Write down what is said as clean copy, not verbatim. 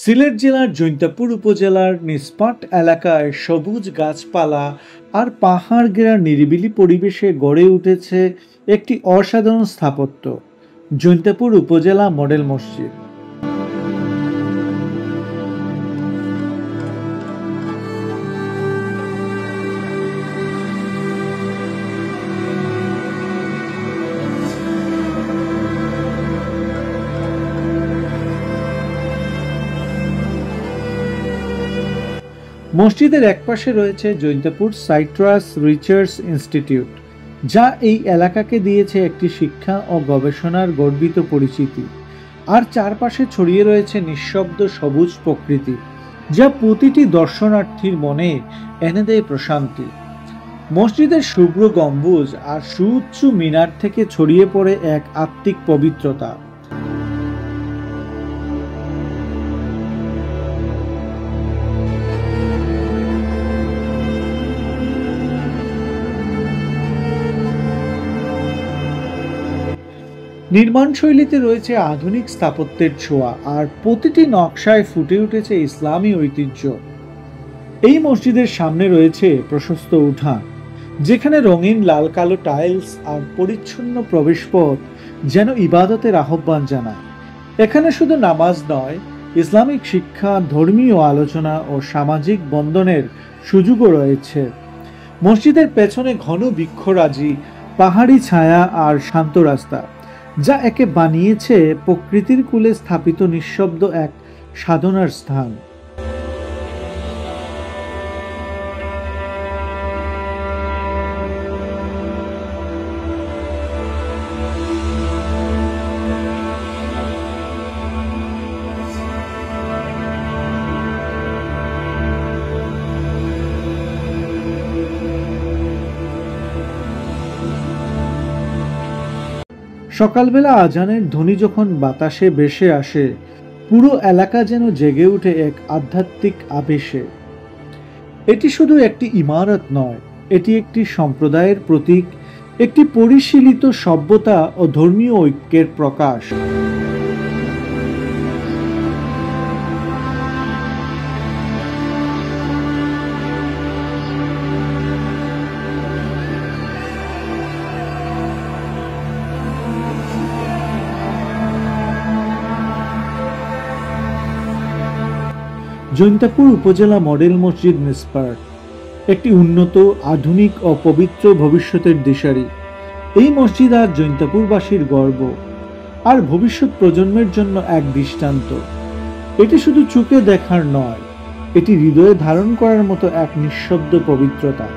সিলেট জেলার জৈন্তাপুর উপজেলার নিসপাট এলাকায় সবুজ গাছপালা আর পাহাড় ঘেরা নিরিবিলি পরিবেশে গড়ে উঠেছে একটি অসাধারণ স্থাপত্য, জৈন্তাপুর উপজেলা মডেল মসজিদ। মসজিদের একপাশে রয়েছে জৈন্তাপুর সাইট্রাস রিসার্চ ইনস্টিটিউট, যা এই এলাকাকে দিয়েছে একটি শিক্ষা ও গবেষণার গর্বিত পরিচিতি। আর চারপাশে ছড়িয়ে রয়েছে নিঃশব্দ সবুজ প্রকৃতি, যা প্রতিটি দর্শনার্থীর মনে এনে দেয় প্রশান্তি। মসজিদের শুভ্র গম্বুজ আর সুউচ্চ মিনার থেকে ছড়িয়ে পড়ে এক আত্মিক পবিত্রতা। নির্মাণশৈলীতে রয়েছে আধুনিক স্থাপত্যের ছোঁয়া, আর প্রতিটি নকশায় ফুটে উঠেছে ইসলামী ঐতিহ্য। এই মসজিদের সামনে রয়েছে প্রশস্ত উঠান, যেখানে রঙিন লাল কালো টাইলস আর পরিচ্ছন্ন প্রবেশপথ যেন ইবাদতের আহ্বান জানায়। এখানে শুধু নামাজ নয়, ইসলামিক শিক্ষা, ধর্মীয় আলোচনা ও সামাজিক বন্ধনের সুযোগও রয়েছে। মসজিদের পেছনে ঘন বৃক্ষরাজি, পাহাড়ি ছায়া আর শান্ত রাস্তা, যা একে বানিয়েছে প্রকৃতির কূলে স্থাপিত নিঃশব্দ এক সাধনার স্থান। সকালবেলা আজানের ধ্বনি যখন বাতাসে ভেসে আসে, পুরো এলাকা যেন জেগে ওঠে এক আধ্যাত্মিক আবেশে। এটি শুধু একটি ইমারত নয়, এটি একটি সম্প্রদায়ের প্রতীক, একটি পরিশীলিত সভ্যতা ও ধর্মীয় ঐক্যের প্রকাশ। জৈন্তাপুর উপজেলা মডেল মসজিদ নিসপাট একটি উন্নত, আধুনিক ও পবিত্র ভবিষ্যতের দিশারি। এই মসজিদ আজ জৈন্তাপুরবাসীর গর্ব, আর ভবিষ্যৎ প্রজন্মের জন্য এক দৃষ্টান্ত। এটি শুধু চোখে দেখার নয়, এটি হৃদয়ে ধারণ করার মতো এক নিঃশব্দ পবিত্রতা।